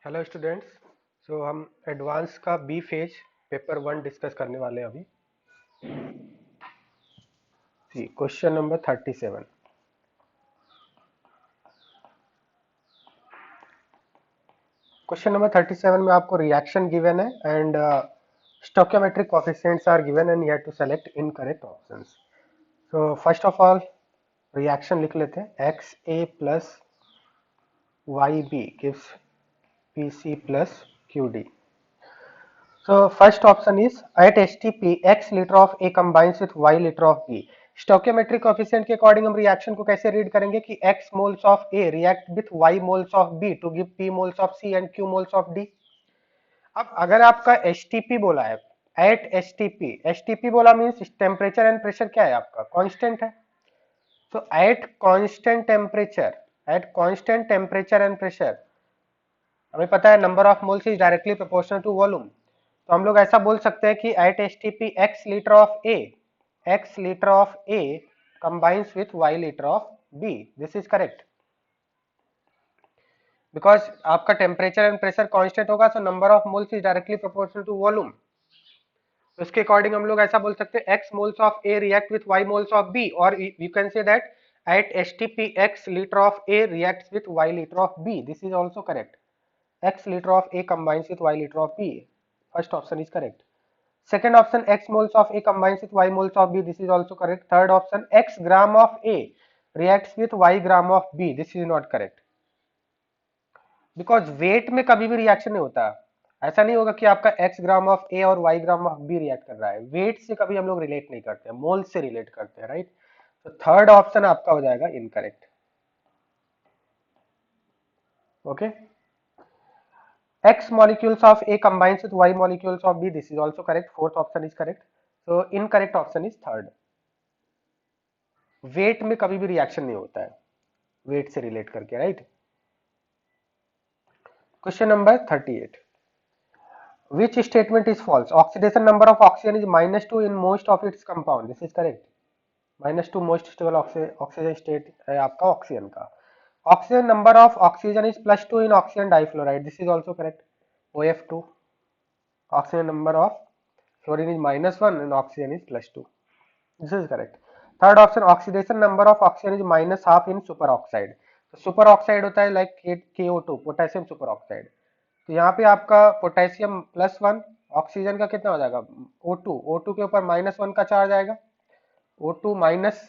Hello students. हम advance का B phase paper 1 discuss करने वाले हैं अभी। जी, क्वेश्चन नंबर 37। क्वेश्चन नंबर 37 में आपको रिएक्शन गिवन है and stoichiometric coefficients are given and you have to select incorrect options. So first of all reaction लिख लेते हैं। X A plus Y B gives P C plus Q D. So first option is at STP x liter of A combines with y liter of B. Stoichiometric coefficient के according हम reaction को कैसे read करेंगे कि x moles of A react with y moles of B to give P moles of C and Q moles of D। अब अगर आपका STP बोला है, एट एसटीपी बोला मीन्स टेम्परेचर एंड प्रेशर क्या है आपका कांस्टेंट है। तो at constant temperature and pressure हमें पता है number of moles is directly proportional to volume. तो हम लोग ऐसा बोल सकते हैं कि at STP X litre of A combines with Y litre of B. This is correct because आपका टेम्परेचर एंड प्रेशर कांस्टेंट होगा, so number of moles is directly proportional to volume. तो इसके अकॉर्डिंग हम लोग ऐसा बोल सकते हैं X moles of A react with Y moles of B, और you can say that at STP X litre of A reacts with Y litre of B. This is also correct. x liter of A combines with y liter of B. First option is correct. Second option, x moles of A combines with y moles of B. This is also correct. Third option, x gram of A reacts with y gram of B. This is not correct. Because weight में कभी भी reaction नहीं होता। ऐसा नहीं होगा कि आपका x ग्राम ऑफ A और y gram of B react कर रहा है। वेट से कभी हम लोग रिलेट नहीं करते, मोल से रिलेट करते हैं, राइट। तो थर्ड ऑप्शन आपका हो जाएगा incorrect. Okay. X molecules of A combines with Y molecules of B. This is also correct. Fourth option is correct. So incorrect option is third. Weight में कभी भी रिएक्शन नहीं होता है वेट से रिलेट करके, right. Question number 38। Which statement is false? Oxidation number of oxygen is -2 in most of its compound. This is correct. -2 most stable oxygen state है आपका ऑक्सीजन का। Oxygen number of oxygen is +2 in oxygen difluoride. This is also correct. OF2. Oxygen number of fluorine is -1 and oxygen is +2. This is correct. Third option, oxidation number of oxygen is -1/2 in superoxide. तो superoxide होता है like KO2, potassium superoxide. तो यहाँ पे आपका potassium +1, oxygen का कितना हो जाएगा O2 के ऊपर -1 का चार्ज आएगा, O2 minus,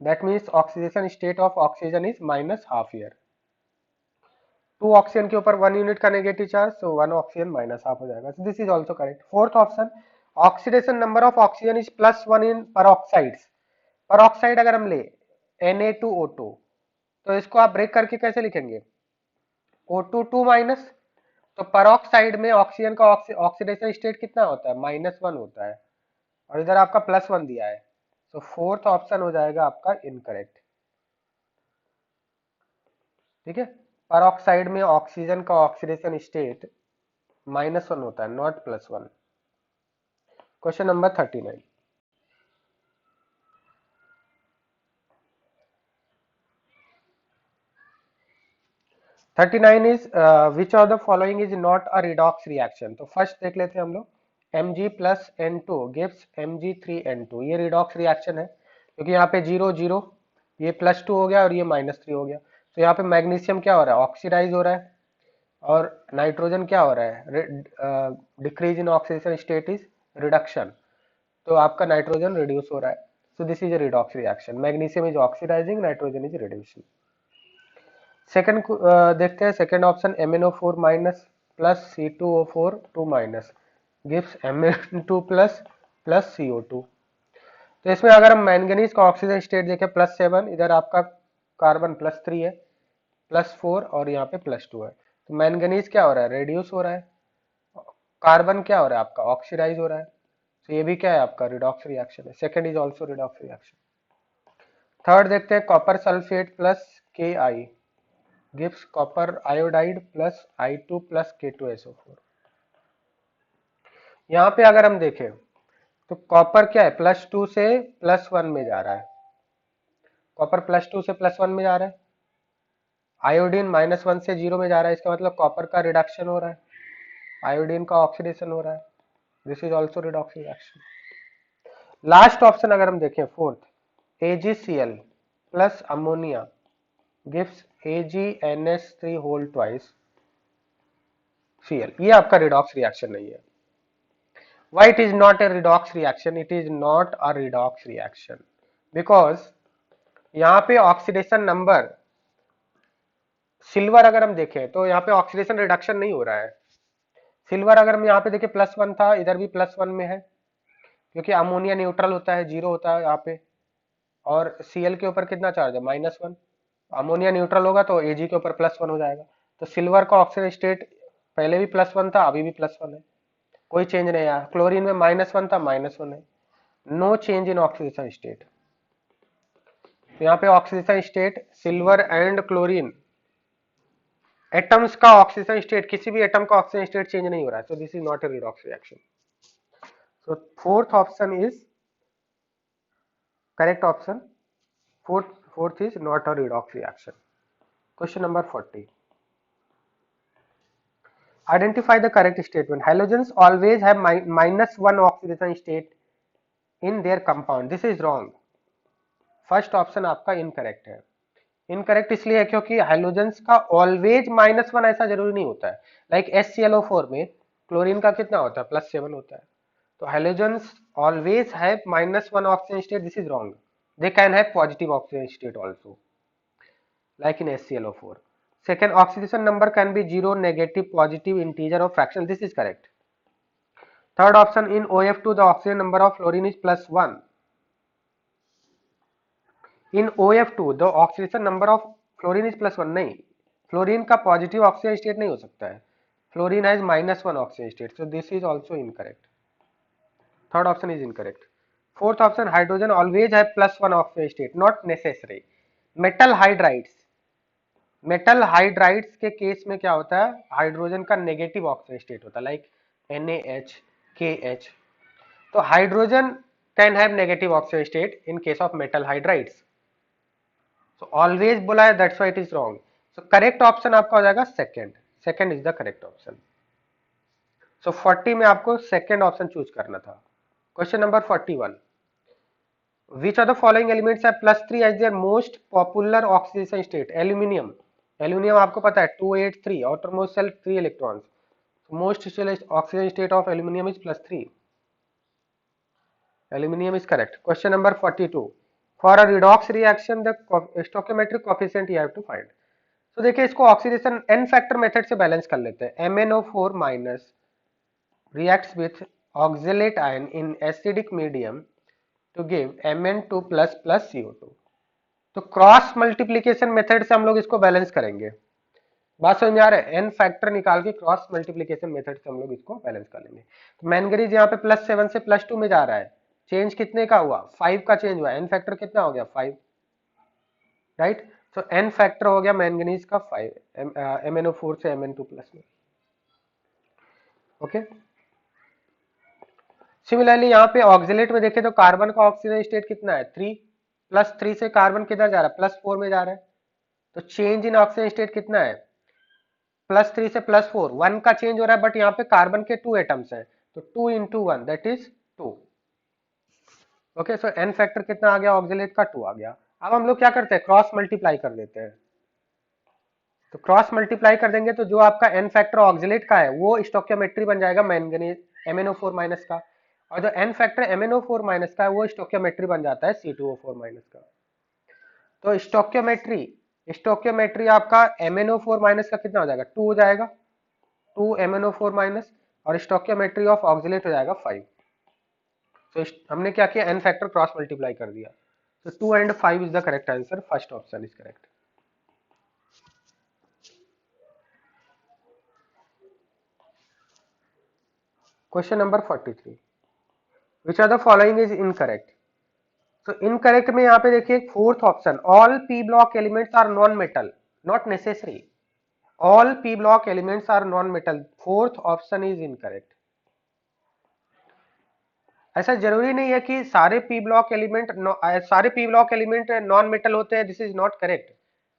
that means oxidation state of oxygen is -1/2 year. 2 oxygen के ऊपर 1 यूनिट का नेगेटिव चार्ज, सो 1 ऑक्सीजन -1/2 हो जाएगा। So this is also correct. Fourth option, oxidation number of oxygen is +1 in peroxides. Peroxide अगर हम ले Na2O2, तो इसको आप ब्रेक करके कैसे लिखेंगे O2 2 माइनस। तो परऑक्साइड में ऑक्सीजन का ऑक्सीडेशन स्टेट कितना होता है -1 होता है, और इधर आपका +1 दिया है। सो फोर्थ ऑप्शन हो जाएगा आपका इनकरेक्ट। ठीक है, परऑक्साइड में ऑक्सीजन का ऑक्सीडेशन स्टेट -1 होता है, not +1। Question number 39। 39 is which of the following is not a redox reaction. तो फर्स्ट देख लेते हैं हम लोग। Mg plus N2 gives Mg3N2। ये रिडॉक्स रिएक्शन है क्योंकि यहाँ पे 0 0, ये +2 हो गया और ये -3 हो गया। तो यहाँ पे मैग्नीशियम क्या हो रहा है, ऑक्सीडाइज हो रहा है, और नाइट्रोजन क्या हो रहा है, decrease in oxidation state is reduction. तो आपका नाइट्रोजन रिड्यूस हो रहा है। So this is a redox reaction. Magnesium is oxidising, nitrogen is reducing. Second देखते हैं, second option MnO4 minus plus C2O4 2 minus gives Mn2 plus plus CO2। तो इसमें अगर हम मैंगनीज का ऑक्सीजन स्टेट देखें +7, इधर आपका कार्बन +3 है, +4 और यहाँ पे +2 है। तो मैंगनीज क्या हो रहा है, रेड्यूस हो रहा है। कार्बन क्या हो रहा है आपका, ऑक्सीडाइज हो रहा है। तो ये भी क्या है आपका रिडॉक्स रिएक्शन है। Second is also redox reaction. Third देखते हैं, copper sulphate plus Ki gives copper iodide plus I2 plus K2SO4। यहाँ पे अगर हम देखें तो कॉपर क्या है, +2 से +1 में जा रहा है। कॉपर +2 से +1 में जा रहा है। आयोडीन -1 से 0 में जा रहा है, इसका मतलब कॉपर का रिडक्शन हो रहा है, आयोडीन का ऑक्सीडेशन हो रहा है, this is also redox reaction. Last option अगर हम देखें fourth, AgCl plus ammonia gives AgNH3 whole twice Cl, ये आपका रिडॉक्स रिएक्शन नहीं है। Why it is not a redox reaction? It is not a redox reaction because यहाँ पे oxidation number, silver अगर हम देखें तो यहाँ पे ऑक्सीडेशन रिडक्शन नहीं हो रहा है। सिल्वर अगर हम यहाँ पे देखें +1 था, इधर भी +1 में है, क्योंकि अमोनिया न्यूट्रल होता है, 0 होता है यहाँ पे, और Cl के ऊपर कितना चार्ज है, -1। अमोनिया न्यूट्रल होगा तो Ag के ऊपर +1 हो जाएगा। तो सिल्वर का ऑक्सीजन स्टेट पहले भी +1 था, अभी भी +1 है, कोई चेंज नहीं आया। क्लोरीन में -1 था, -1 है, no change in oxidation state. तो यहाँ पे oxidation state silver and chlorine atoms का ऑक्सीडेशन स्टेट, किसी भी एटम का ऑक्सीजन स्टेट चेंज नहीं हो रहा है, so this is not a redox reaction. So fourth option is correct option, fourth is not a redox reaction. Question number 40. Identify the correct statement. Halogens always have -1 oxidation state in their compound. This is wrong. First option आपका incorrect है। Incorrect इसलिए है क्योंकि hydrogens का always -1 ऐसा जरूरी नहीं होता है। लाइक HClO4 में क्लोरीन का कितना होता है, +7 होता है। तो hydrogens always have -1 oxygen state, this is wrong. They can have positive oxygen state also, like in HClO4. Second, oxidation number can be 0, negative, positive, integer or fractional. This is correct. Third option, in OF2 the oxygen number of fluorine is +1. In OF2 the oxidation number of fluorine is +1. नहीं, fluorine का positive oxygen state नहीं हो सकता है, fluorine has -1 oxygen state, so this is also incorrect. Third option is incorrect. Fourth option, hydrogen always have +1 oxygen state, not necessary. Metal hydrides, metal hydrides के case में क्या होता है, हाइड्रोजन का नेगेटिव ऑक्सीजन स्टेट होता है, like NaH, KH। तो hydrogen can have negative oxygen state in case of metal hydrides, so always बोला है, that's why it is wrong. So correct option आपका हो जाएगा second, second is the correct option. So 40 में आपको second option choose करना था। Question number 41, which of the following elements have +3 as their most popular oxidation state? Aluminium, aluminium आपको पता है 283, outermost shell 3 electrons, most oxidation state of aluminium is +3, aluminium is correct. Question number 42, for a redox reaction the stoichiometric coefficient you have to find. तो देखिए इसको oxidation n factor method से balance कर लेते हैं। MnO4 minus reacts with oxalate ion in acidic medium to give Mn2 plus CO2। तो cross multiplication method से हम लोग इसको बैलेंस करेंगे, बात समझ में आ रहा है, एन फैक्टर निकाल के क्रॉस मल्टीप्लीकेशन मेथड से हम लोग इसको बैलेंस कर लेंगे। तो मैंगनीज यहाँ पे +7 से +2 में जा रहा है, चेंज कितने का हुआ, 5 का चेंज हुआ, एन फैक्टर कितना हो गया 5, राइट। तो एन फैक्टर हो गया मैंगनीज का 5, MnO4 से Mn2 प्लस में, ओके। सिमिलरली यहाँ पे ऑक्सिलेट में देखें तो कार्बन का ऑक्सीजन स्टेट कितना है 3, +3 से कार्बन किधर जा रहा है, +4 में जा रहा है। तो चेंज इन ऑक्सीजन स्टेट कितना है, +3 से +4, 1 का चेंज हो रहा है, बट यहाँ पे कार्बन के 2 एटम्स हैं, तो 2 × 1 that is 2, okay. So N factor कितना आ गया, ऑक्सिलेट का 2 आ गया। अब हम लोग क्या करते हैं, क्रॉस मल्टीप्लाई कर देते हैं। तो क्रॉस मल्टीप्लाई कर देंगे तो जो आपका एन फैक्टर ऑक्सिलेट का है वो स्टोकियोमेट्री बन जाएगा मैंगनीज MnO4 माइनस का, और जो एन फैक्टर MnO4 माइनस का है वो स्टोकियोमेट्री बन जाता है C2O4 माइनस का। तो स्टोकियोमेट्री आपका MnO4 माइनस का कितना हो जाएगा, 2 हो जाएगा, 2 MnO4 माइनस, और स्टोकियोमेट्री ऑफ ऑक्सिलेट हो जाएगा 5। तो हमने क्या किया, एन फैक्टर क्रॉस मल्टीप्लाई कर दिया। तो 2 and 5 is the correct answer, first option is correct. Question number 43, which are the following is incorrect. तो इनकरेक्ट में यहाँ पे देखिए fourth option, all P block elements are non metal, not necessary, all P block elements are non metal, fourth option is incorrect. ऐसा जरूरी नहीं है कि सारे P block element non metal होते हैं, दिस इज नॉट करेक्ट।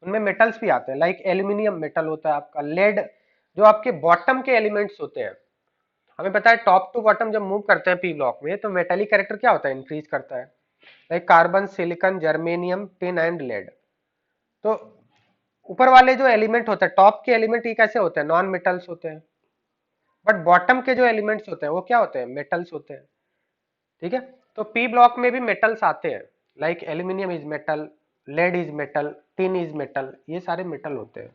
उनमें metals भी आते हैं, लाइक एल्यूमिनियम मेटल होता है आपका, लेड, जो आपके बॉटम के एलिमेंट्स होते हैं। हमें पता है टॉप टू बॉटम जब मूव करते हैं पी ब्लॉक में तो मेटेलिक कैरेक्टर क्या होता है, इंक्रीज करता है, like carbon, silicon, germanium, tin and lead. तो ऊपर वाले जो एलिमेंट होते हैं, टॉप के एलिमेंट, ये कैसे होते हैं, नॉन मेटल्स होते हैं, बट बॉटम के जो एलिमेंट्स होते हैं वो क्या होते हैं, मेटल्स होते हैं। ठीक है, तो पी ब्लॉक में भी मेटल्स आते हैं, like aluminium is metal, lead is metal, tin is metal, ये सारे मेटल होते हैं।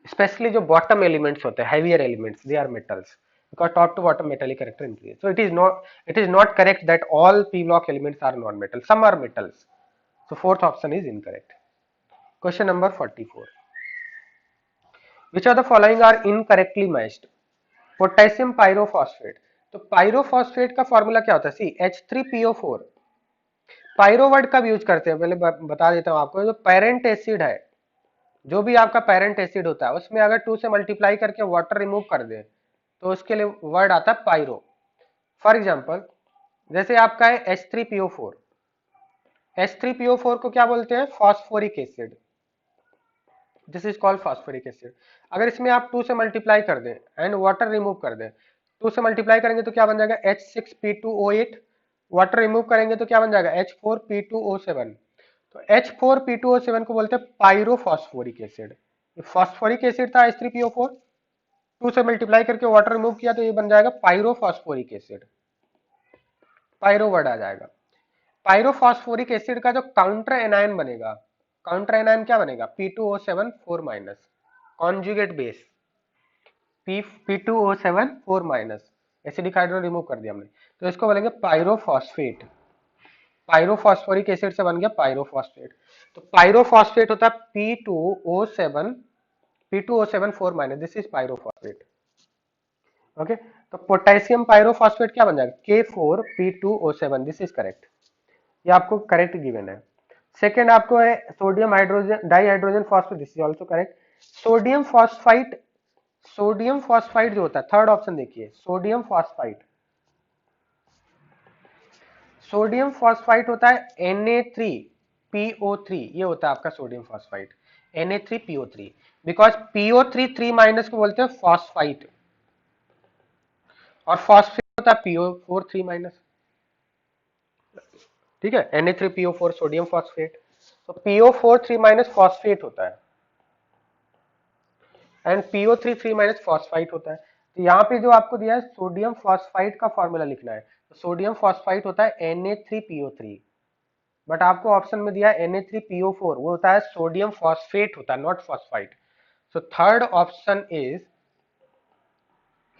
स्पेशली जो बॉटम एलिमेंट्स होते हैं, heavier elements, they are metals, because top to bottom metallic character increase. So it is not correct that all p block elements are non metal, some are metals. So fourth option is incorrect. Question number 44, which of the following are incorrectly matched? Potassium pyrophosphate, तो pyrophosphate का formula क्या होता है, सी H3PO4। Pyro word कब use करते हैं, पहले बता देता हूं आपको, जो पेरेंट एसिड है, जो भी आपका पेरेंट एसिड होता है उसमें अगर 2 से मल्टीप्लाई करके वाटर रिमूव कर दे तो उसके लिए वर्ड आता है पायरो। फॉर एग्जाम्पल, जैसे आपका है H3PO4, H3PO4 को क्या बोलते हैं, phosphoric acid, this is called phosphoric acid. अगर इसमें आप 2 से मल्टीप्लाई कर दें एंड वाटर रिमूव कर दें, 2 से मल्टीप्लाई करेंगे तो क्या बन जाएगा, H6P2O8, वाटर रिमूव करेंगे तो क्या बन जाएगा, H4P2O7। तो H4P2O7 को बोलते हैं पायरोफॉस्फोरिक एसिड। फॉस्फोरिक एसिड था H3PO4, 2 से मल्टीप्लाई करके वाटर रिमूव किया तो ये बन जाएगा पायरोफॉस्फोरिक एसिड, पायरो वर्ड आ जाएगा। पायरोफॉस्फोरिक एसिड का जो काउंटर एनायन बनेगा, काउंटर एनायन क्या बनेगा, P2O7 4 minus, conjugate base P2O7 4 minus, acidic hydrogen remove कर दिया हमने, तो इसको बोलेंगे पायरोफॉस्फेट। पायरोफॉस्फोरिक एसिड से बन गया पायरोफॉस्फेट। तो पायरोफॉस्फेट होता है P2O7 4 minus, this is pyrophosphate. Okay, तो पोटेशियम पायरोफॉस्फेट क्या बन जाएगा, K4P2O7, दिस इज करेक्ट, ये आपको करेक्ट गिवन है। सेकेंड आपको है sodium hydrogen di hydrogen phosphate, this is also correct. Sodium phosphite, sodium phosphide जो होता है, थर्ड ऑप्शन देखिए, सोडियम फॉस्फाइड, सोडियम फॉस्फाइड होता है Na3PO3, ये होता है आपका sodium phosphide, Na3PO3, because PO3 3 minus को बोलते हैं फॉस्फाइट, और फॉस्फेट होता है PO4 3 माइनस। ठीक है, Na3PO4 सोडियम फॉस्फेट, तो PO4 3 माइनस फॉस्फेट होता है एंड PO3 3 माइनस फॉस्फाइट होता है। तो यहाँ पे जो आपको दिया है सोडियम फॉस्फाइट का फॉर्मूला लिखना है, तो सोडियम फॉस्फाइट होता है Na3PO3, बट आपको ऑप्शन में दिया है Na3PO4, वो होता है सोडियम फॉस्फेट होता है, not phosphite. So third option is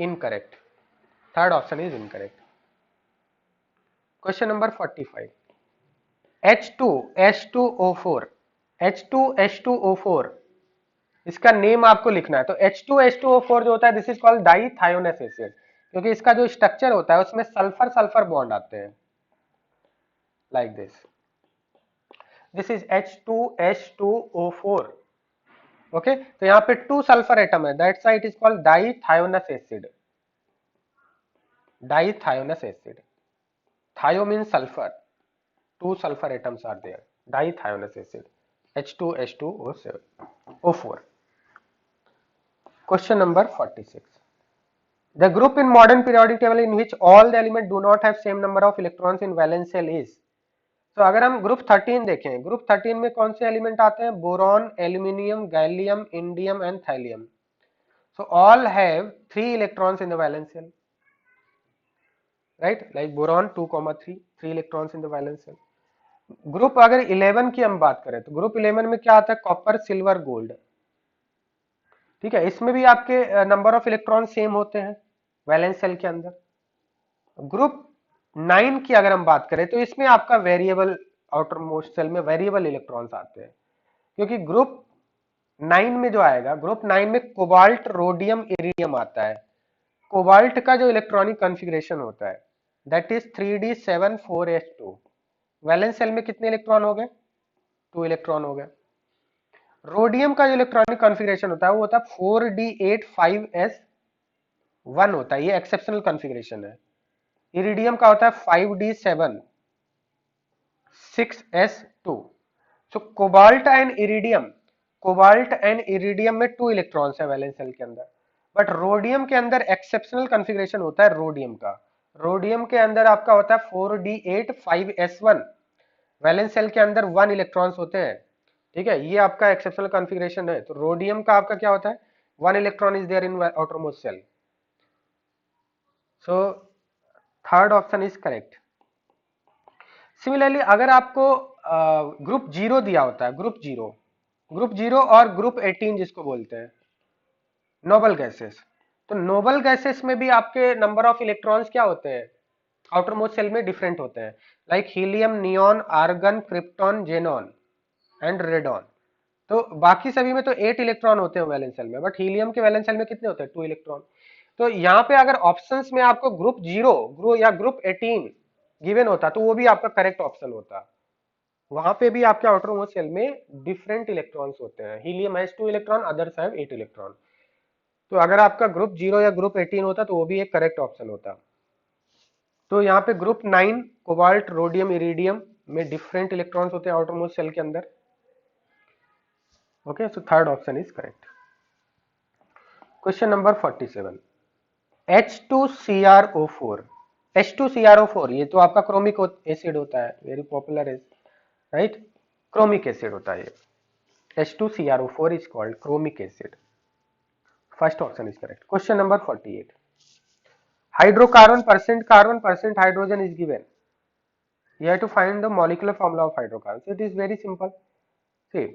incorrect, third option is incorrect. Question number 45, H2H2O4, H2H2O4, इसका नेम आपको लिखना है। तो H2H2O4 जो होता है, this is called dithionous acid, क्योंकि इसका जो स्ट्रक्चर होता है उसमें सल्फर सल्फर बॉन्ड आते हैं, like this, this is H2H2O4। Okay, तो यहाँ पे 2 सल्फर एटम है, that's why it is called dithionous acid, dithionous acid, thio means sulphur, 2 sulfur atoms are there, dithionous acid, H2H2O4। Question number 46, the group in modern periodic table in which all the elements do not have same number of electrons in valence shell is, तो अगर हम group 13 देखें, group 13 में कौन से element आते हैं, boron, aluminium, gallium, indium and thallium. So all have 3 electrons in the valence shell, right, like boron 2,3, 3 electrons in the valence shell। Group अगर 11 की हम बात करें तो ग्रुप 11 में क्या आता है, कॉपर, सिल्वर, गोल्ड। ठीक है, इसमें भी आपके नंबर ऑफ इलेक्ट्रॉन सेम होते हैं वैलेंस सेल के अंदर। ग्रुप 9 की अगर हम बात करें तो इसमें आपका वेरिएबल, आउटर मोस्ट सेल में वेरिएबल इलेक्ट्रॉन्स आते हैं, क्योंकि ग्रुप 9 में जो आएगा, ग्रुप 9 में कोबाल्ट, रोडियम, इरिडियम आता है। कोबाल्ट का जो इलेक्ट्रॉनिक कॉन्फ़िगरेशन होता है that is 3d7 4s2, valence shell में कितने इलेक्ट्रॉन हो गए, 2 इलेक्ट्रॉन हो गए। रोडियम का जो इलेक्ट्रॉनिक कॉन्फ़िगरेशन होता है वो होता है 4d8 5s1 होता है, ये एक्सेप्शनल कॉन्फ़िगरेशन है। इरिडियम का होता है 5d7 6s2। So cobalt and iridium cobalt and iridium में 2 इलेक्ट्रॉन्स है वैलेंस शेल के अंदर, बट रोडियम के अंदर एक्सेप्शनल कॉन्फ़िगरेशन होता है रोडियम का। रोडियम के अंदर आपका होता है 4d8 5s1, वैलेंस शेल के अंदर 1 इलेक्ट्रॉन्स होते हैं। ठीक है, ये आपका एक्सेप्शनल कॉन्फ़िगरेशन है। तो रोडियम का आपका क्या होता है, 1 electron is there in outermost shell. So third option is correct. Similarly अगर आपको ग्रुप जीरो दिया होता है, ग्रुप जीरो और ग्रुप 18 जिसको बोलते हैं नोबल गैसेस, तो नोबल गैसेस में भी आपके नंबर ऑफ इलेक्ट्रॉन्स क्या होते हैं आउटर मोस्ट शेल में, डिफरेंट होते हैं। Like helium, neon, argon, krypton, xenon and radon. तो बाकी सभी में तो 8 इलेक्ट्रॉन होते हैं वैलेंस शेल में, बट हीलियम के वैलेंस शेल में कितने होते हैं, 2 इलेक्ट्रॉन। तो यहाँ पे अगर ऑप्शंस में आपको ग्रुप जीरो या ग्रुप 18 गिवन होता तो वो भी आपका करेक्ट ऑप्शन होता। वहां पे भी आपके आउटर मोस्ट शेल में डिफरेंट इलेक्ट्रॉन्स होते हैं, helium has 2 electron, others have 8 electron. तो अगर आपका ग्रुप जीरो या ग्रुप 18 होता तो वो भी एक करेक्ट ऑप्शन होता। तो यहाँ पे ग्रुप 9 कोबाल्ट, रोडियम, इरिडियम में डिफरेंट इलेक्ट्रॉन्स होते हैं आउटर मोस्ट शेल के अंदर। Okay, so third option is correct. Question number 47, H2CrO4। H2CrO4 ये तो आपका क्रोमिक एसिड होता है, वेरी पॉपुलर है, राइट, क्रोमिक एसिड होता है ये। H2CrO4 is called chromic acid. First option is correct. Question number 48. Hydrocarbon percent hydrogen is given. You have to find the molecular formula of hydrocarbon. So it is very simple. See,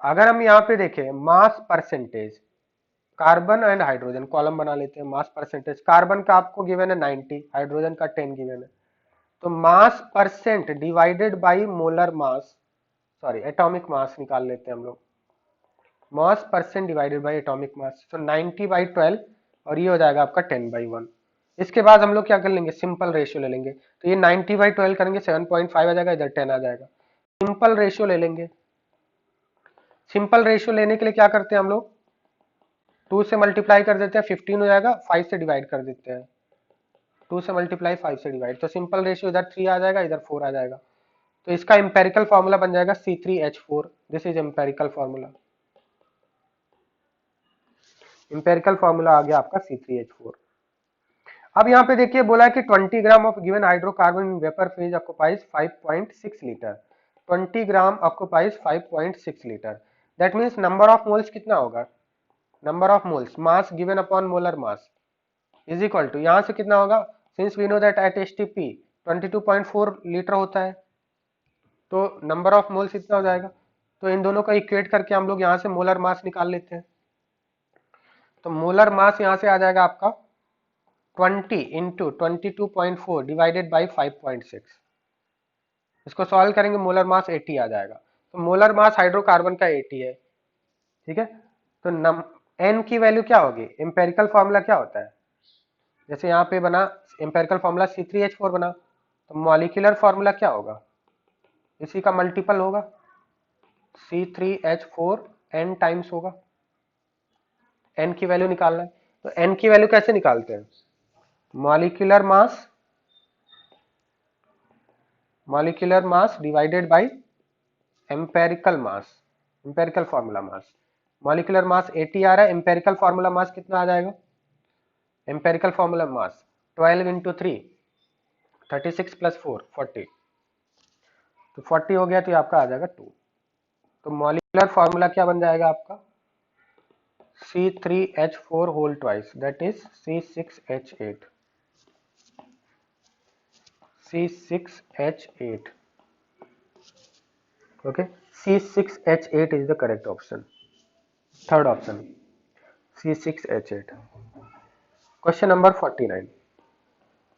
अगर हम यहाँ पे देखें mass percentage, carbon and hydrogen column बना लेते हैं। Mass percentage, carbon का आपको गिवन है 90, हाइड्रोजन का 10 गिवन है। तो मास percent divided by molar mass, sorry atomic mass निकाल लेते हैं हम लोग। मास percent divided by atomic mass, तो 90/12 और ये हो जाएगा आपका 10/1। इसके बाद हम लोग क्या कर लेंगे, सिंपल रेशियो ले लेंगे। तो ये 90/12 करेंगे 7.5 आ जाएगा, इधर 10 आ जाएगा। सिंपल रेशियो ले लेंगे। सिंपल रेशियो लेने के लिए क्या करते हैं हम लोग, 2 से मल्टीप्लाई कर देते हैं, 15 हो जाएगा, 5 से डिवाइड कर देते हैं। 2 से मल्टीप्लाई 5 से डिवाइड, तो सिंपल रेशियो इधर 3 आ जाएगा, इधर 4 आ जाएगा। तो इसका एम्पेरिकल फॉर्मूला बन जाएगा C3H4। This is empirical formula. Empirical formula आ गया आपका C3H4। अब यहाँ पे देखिए बोला है कि 20 gram of given hydrocarbon in vapour phase occupies 5.6 litre. 20 gram occupies 5.6 litre. That means number of moles कितना होगा, number of moles mass given upon molar mass is equal to, यहाँ से कितना होगा, since we know that at STP 22.4 litre होता है, तो number of moles इतना हो जाएगा। तो इन दोनों का इक्वेट करके हम लोग यहाँ से मोलर मास निकाल लेते हैं। तो मोलर मास यहाँ से आ जाएगा आपका 20 इंटू 22.4 डिवाइडेड बाई 5.6। इसको सॉल्व करेंगे, मोलर मास 80 आ जाएगा। तो मोलर मास हाइड्रोकार्बन का 80 है। ठीक है, तो एन की वैल्यू क्या होगी, एम्पेरिकल फॉर्मूला क्या होता है, जैसे यहाँ पे बना एम्पेरिकल फॉर्मूला C3H4 बना, तो मॉलिक्यूलर फॉर्मूला क्या होगा, इसी का मल्टीपल होगा, C3H4 n टाइम्स होगा। n की वैल्यू निकालना है, तो n की वैल्यू कैसे निकालते हैं, molecular mass divided by empirical mass, empirical formula mass. Molecular mass 80 आ रहा है, एम्पेरिकल फॉर्मूला मास कितना आ जाएगा, empirical formula mass 12 into 3 36 plus 4 40, तो 40 हो गया, तो ये आपका आ जाएगा 2। तो मॉलिक्यूलर फॉर्मूला क्या बन जाएगा आपका, C3H4 whole twice, that is C6H8। C6H8, okay, C6H8 is the correct option. Third option, C6H8. Question number 49.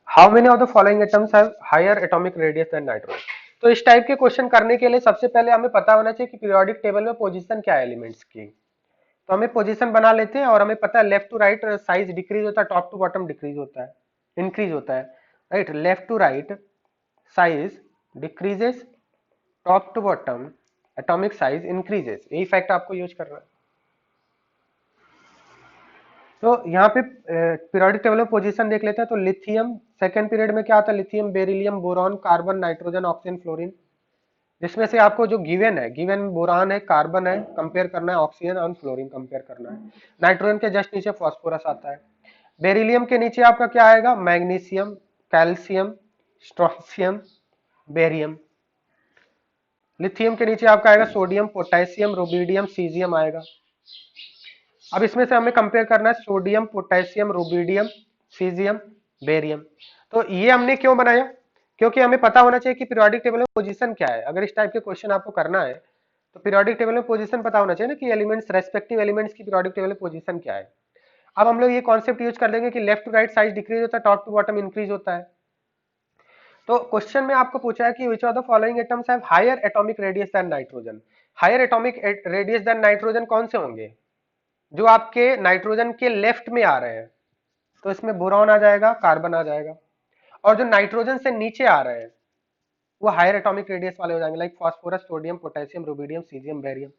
How many of the following atoms have higher atomic radius than nitrogen? तो इस type के question करने के लिए सबसे पहले हमें पता होना चाहिए कि पीरियोडिक टेबल में पोजीशन क्या है एलिमेंट्स की। तो हमें पोजीशन बना लेते हैं और हमें पता है left to right size decrease होता है, टॉप टू बॉटम डिक्रीज होता है, इंक्रीज होता है, right, left to right size decreases, top to bottom atomic size increases, यही फैक्ट आपको यूज करना है। तो यहाँ पे पीरियोडिक टेबल में पोजीशन देख लेते हैं। तो लिथियम सेकेंड पीरियड में क्या आता है, lithium, beryllium, boron, carbon, nitrogen, oxygen, fluorine. जिसमें से आपको जो गिवन है, गिवन बोरान है, कार्बन है, कंपेयर करना है, ऑक्सीजन और फ्लोरीन कंपेयर करना है। नाइट्रोजन के जस्ट नीचे फास्फोरस आता है। बेरिलियम के नीचे आपका क्या आएगा, magnesium, calcium, strontium, barium. Lithium के नीचे आपका आएगा सोडियम, पोटेशियम, रुबिडियम, सीजियम आएगा। अब इसमें से हमें कंपेयर करना है sodium, potassium, rubidium, caesium, barium. तो ये हमने क्यों बनाया, क्योंकि हमें पता होना चाहिए कि पीरियोडिक टेबल में पोजीशन क्या है। अगर इस टाइप के क्वेश्चन आपको करना है तो पीरियोडिक टेबल में पोजीशन पता होना चाहिए ना, कि एलिमेंट्स, रेस्पेक्टिव एलिमेंट्स की पीरियोडिक टेबल में पोजीशन क्या है। अब हम लोग ये कॉन्सेप्ट यूज कर लेंगे कि left to right size decrease होता है, टॉप टू बॉटम इंक्रीज होता है। तो क्वेश्चन में आपको पूछा है कि which of the following atoms have higher atomic radius than nitrogen. Higher atomic radius than nitrogen कौन से होंगे, जो आपके नाइट्रोजन के लेफ्ट में आ रहे हैं। तो इसमें बोरॉन आ जाएगा, कार्बन आ जाएगा। और जो नाइट्रोजन से नीचे आ रहे हैं वो हायर एटॉमिक रेडियस वाले हो जाएंगे, like phosphorus, sodium, potassium, rubidium, caesium, barium.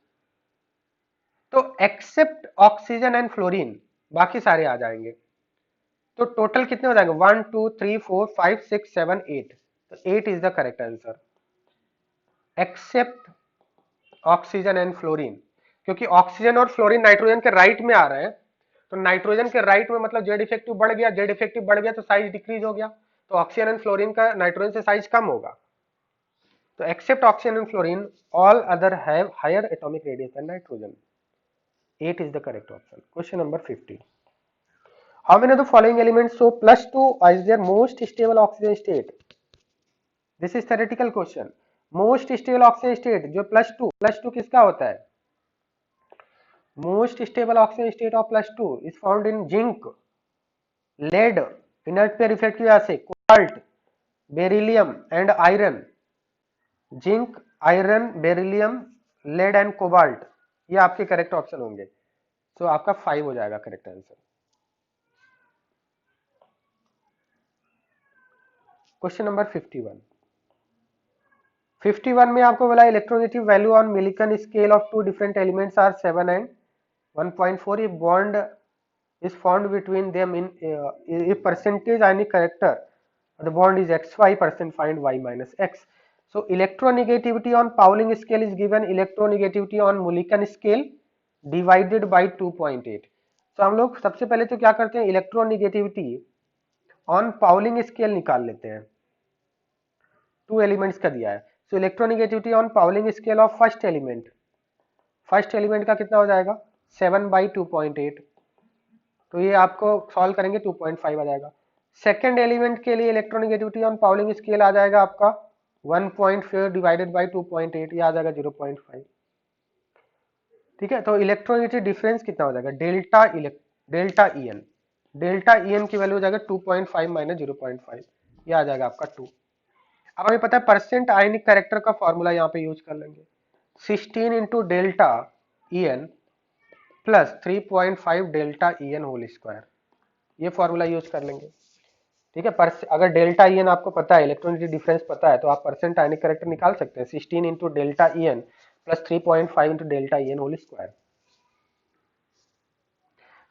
तो एक्सेप्ट ऑक्सीजन एंड फ्लोरीन बाकी सारे आ जाएंगे। तो टोटल कितने हो जाएंगे, 1 2 3 4 5 6 7 8। तो 8 is the correct answer, except oxygen and fluorine. क्योंकि ऑक्सीजन और फ्लोरीन नाइट्रोजन के राइट में आ रहे हैं, तो नाइट्रोजन के राइट में मतलब जेड इफेक्टिव बढ़ गया, जेड इफेक्टिव बढ़ गया तो साइज डिक्रीज हो गया, तो ऑक्सीजन एंड फ्लोरीन का नाइट्रोजन से साइज कम होगा। तो except oxygen and fluorine, all other have higher atomic radius than nitrogen. 8 is the correct option. Question number 50. How many of the following elements show +2 as their most stable oxygen state? This is theoretical question. Most stable oxygen state जो +2 किसका होता है? Most stable oxygen state of +2 is found in zinc, lead, inert pair effective acid, cobalt, beryllium and iron. Zinc, iron, beryllium, lead and cobalt, ये आपके correct option होंगे। तो आपका 5 हो जाएगा करेक्ट आंसर। Question number 51। 51 में आपको बोला electronegative value on Mulliken scale of two different elements are 7 and 1.4 if bond is formed between them in if percentage ionic character the bond is xy%, find y minus x. So electronegativity on Pauling scale is given electronegativity on Mulliken scale divided by 2.8. So हम लोग सबसे पहले तो क्या करते हैं, electronegativity on Pauling scale निकाल लेते हैं। 2 एलिमेंट्स का दिया है, so electronegativity on Pauling scale of first element, first element का कितना हो जाएगा 7/2.8। तो ये आपको सॉल्व करेंगे 2.5 आ जाएगा। सेकेंड एलिमेंट के लिए इलेक्ट्रोनेगेटिविटी ऑन पाउलिंग स्केल आ जाएगा आपका 1.4 डिवाइडेड बाई 2.8, ये आ जाएगा 0.5। ठीक है, तो इलेक्ट्रोनेगेटिव डिफरेंस कितना हो जाएगा delta E N, delta E N की वैल्यू हो जाएगा 2.5 माइनस 0.5, ये आ जाएगा आपका 2। अब हमें पता है परसेंट आयनिक कैरेक्टर का फॉर्मूला यहाँ पे यूज कर लेंगे, 16 into delta E N plus 3.5 delta E N whole square, ये फॉर्मूला यूज कर लेंगे। ठीक है, अगर डेल्टा ई एन आपको पता है, इलेक्ट्रोनेगेटिव डिफरेंस पता है, तो आप परसेंट आयनिक कैरेक्टर निकाल सकते हैं, 16 into delta E N plus 3.5 into delta E N whole square.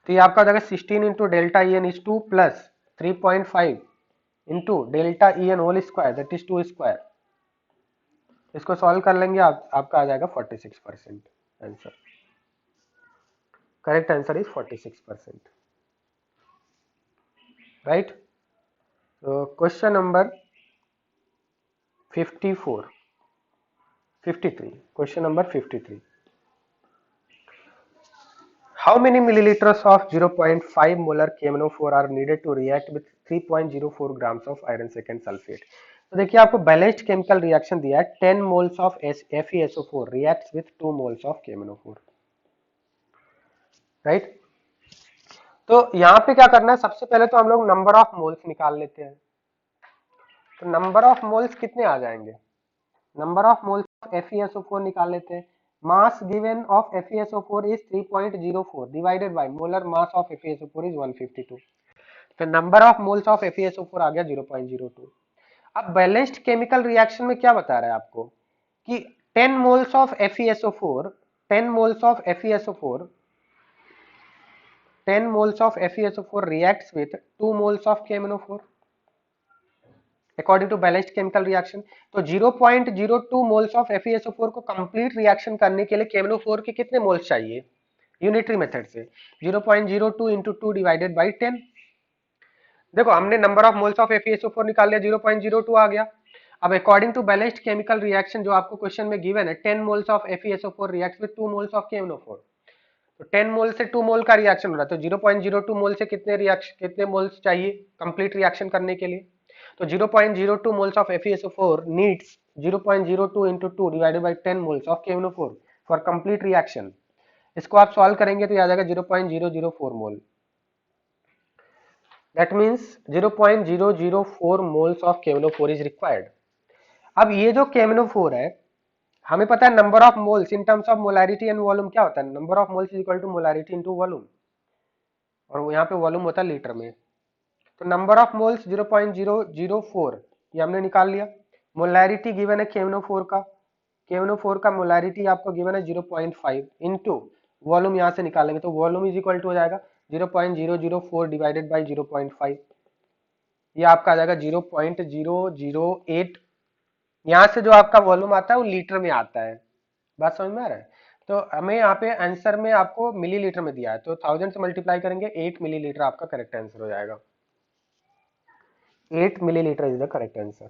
तो ये आपका हो जाएगा 16 into delta E N is 2 plus 3.5 into delta E N whole square that is 2 square. इसको सॉल्व कर लेंगे आपका आ जाएगा 46% answer. Correct answer is 46%, right. तो question number 53, question number 53। How many milliliters of 0.5 molar KMnO4 are needed to react with 3.04 grams of iron second sulfate? तो देखिए आपको बैलेंस्ड केमिकल रिएक्शन दिया है, 10 moles of FeSO4 reacts with 2 moles of KMnO4, right. तो यहाँ पे क्या करना है, सबसे पहले तो हम लोग नंबर ऑफ मोल्स निकाल लेते हैं। तो नंबर ऑफ मोल्स कितने आ जाएंगे, number of moles of FeSO4 निकाल लेते हैं। Mass given of FeSO4 is 3.04 divided by molar mass of FeSO4 is 152। तो number of moles of FeSO4 आ गया 0.02। अब बैलेंस्ड केमिकल रिएक्शन में क्या बता रहा है आपको कि 10 moles of FeSO4 10 moles of FeSO4 10 moles of FeSO4 reacts with 2 moles of KMnO4, according to balanced chemical reaction. तो 0.02 मोल्स ऑफ FeSO4 को कंप्लीट रिएक्शन करने के लिए KMnO4 के कितने मोल्स चाहिए यूनिटरी मेथड से? 0.02 इंटू 2 डिवाइडेड बाई 10। देखो हमने number of moles of FeSO4 निकाल लिया, 0.02 आ गया। अब according to balanced chemical reaction जो आपको क्वेश्चन में गिवन है, 10 moles of FeSO4 react with 2 moles of KMnO4। तो 10 मोल से 2 मोल का रिएक्शन हो रहा है, तो 0.02 मोल से कितने मोल्स चाहिए कंप्लीट रिएक्शन करने के लिए? तो 0.02 moles of FeSO4 needs 0.02 into 2 divided by 10 moles of KMnO4 for complete reaction. इसको आप सॉल्व करेंगे तो याद आएगा 0.004 mole. That means 0.004 moles of KMnO4 is required. अब ये जो KMnO4 है, हमें पता है number of moles in terms of molarity and volume क्या होता है? Number of moles is equal to molarity into volume, और यहाँ पे वॉल्यूम होता है लीटर में। तो नंबर ऑफ मोल्स 0.004 ये हमने निकाल लिया। मोलैरिटी गिवन है KMnO4 का, KMnO4 का मोलैरिटी आपको गिवन है 0.5 इनटू वॉल्यूम, यहाँ से निकालेंगे तो वॉल्यूम इज इक्वल टू हो जाएगा 0.004 डिवाइडेड बाई 0.5, ये आपका आ जाएगा 0.008। यहाँ से जो आपका वॉल्यूम आता है वो लीटर में आता है। बात समझ में आ रहा है? तो हमें यहाँ पे आंसर में आपको मिलीलीटर में दिया है, तो 1000 से मल्टीप्लाई करेंगे 8 मिलीलीटर आपका करेक्ट आंसर हो जाएगा। 8 milliliter is the correct answer.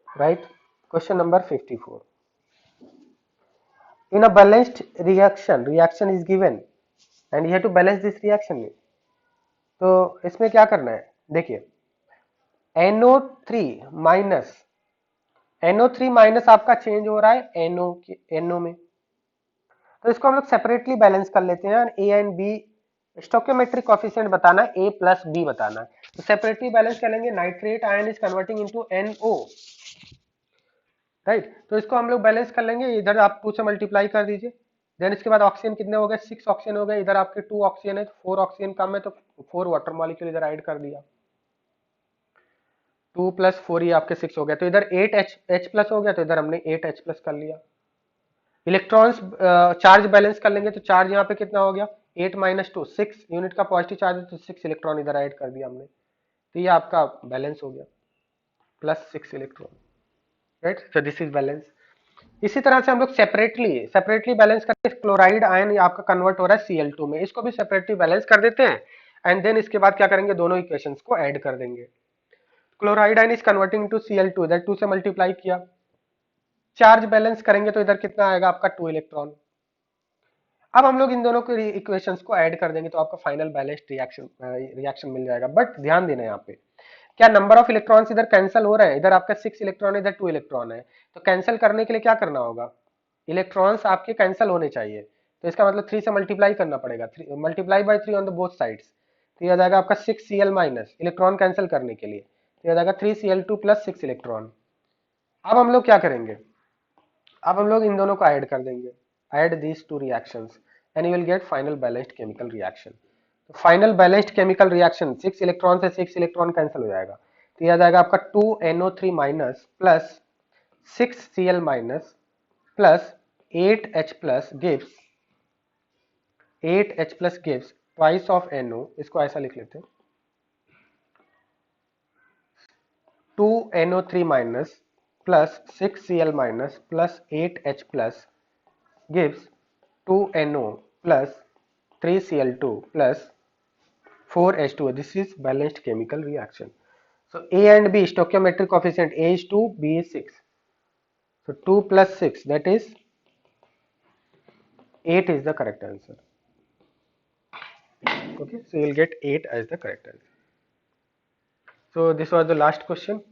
Right? Question number 54. In a balanced reaction is given and you have to balance this reaction. तो इसमें क्या करना है? देखिए NO3 माइनस आपका चेंज हो रहा है NO में, तो इसको हम लोग सेपरेटली बैलेंस कर लेते हैं। A and B stoichiometric coefficient बताना है, A प्लस B बताना है, तो सेपरेटली बैलेंस कर लेंगे। Nitrate ion is converting into NO, right. तो इसको हम लोग बैलेंस कर लेंगे, इधर आप 2 से मल्टीप्लाई कर दीजिए। देन इसके बाद ऑक्सीजन कितने हो गए? 6 ऑक्सीजन हो गए। इधर आपके 2 ऑक्सीजन है, 4 ऑक्सीजन कम है तो 4 वाटर मॉलिक्यूल इधर ऐड कर दिया। 2 प्लस 4 ये आपके 6 हो गया, तो इधर 8 H प्लस हो गया, तो इधर हमने 8 H प्लस कर लिया। इलेक्ट्रॉन्स चार्ज बैलेंस कर लेंगे, तो चार्ज यहाँ पे कितना हो गया? 8 माइनस 2 6 यूनिट का पॉजिटिव चार्ज है, तो 6 इलेक्ट्रॉन इधर ऐड कर दिया हमने, तो ये आपका बैलेंस हो गया plus 6 electron, right. So this is balance. इसी तरह से हम लोग सेपरेटली बैलेंस करके क्लोराइड आयन आपका कन्वर्ट हो रहा है Cl2 में, इसको भी सेपरेटली बैलेंस कर देते हैं एंड देन इसके बाद क्या करेंगे? दोनों इक्वेशंस को ऐड कर देंगे। Chloride ion is converting to Cl2, इधर 2 से मल्टीप्लाई किया। चार्ज बैलेंस करेंगे तो इधर कितना आएगा आपका? 2 इलेक्ट्रॉन। अब हम लोग इन दोनों के इक्वेशंस को ऐड कर देंगे तो आपका फाइनल बैलेंस्ड रिएक्शन मिल जाएगा। बट ध्यान देना यहाँ पे, क्या नंबर ऑफ इलेक्ट्रॉन्स इधर कैंसिल हो रहे हैं? इधर आपका 6 इलेक्ट्रॉन, इधर 2 इलेक्ट्रॉन है, तो कैंसिल करने के लिए क्या करना होगा? इलेक्ट्रॉन्स आपके कैंसिल होने चाहिए, तो इसका मतलब 3 से मल्टीप्लाई करना पड़ेगा, multiply by 3 on the both sides, तो ये आ जाएगा आपका 6Cl माइनस, इलेक्ट्रॉन कैंसिल करने के लिए, तो ये आ जाएगा 3Cl2 प्लस 6 इलेक्ट्रॉन। अब हम लोग क्या करेंगे? अब हम लोग इन दोनों को ऐड कर देंगे, add these two reactions and you will get final balanced chemical reaction. तो final balanced chemical reaction 6 electron से 6 इलेक्ट्रॉन कैंसिल हो जाएगा, तो ये आ जाएगा आपका 2NO3 minus plus 6Cl minus plus 8H plus gives 8H plus gives twice of NO, इसको ऐसा लिख लेते हैं 2NO3 minus plus 6Cl minus plus 8H plus gives 2NO plus 3Cl2 plus 4H2O. This is balanced chemical reaction. So A and B stoichiometric coefficient, A is 2, B is 6. So 2 plus 6, that is 8 is the correct answer. Okay, so you will get 8 as the correct answer. So this was the last question.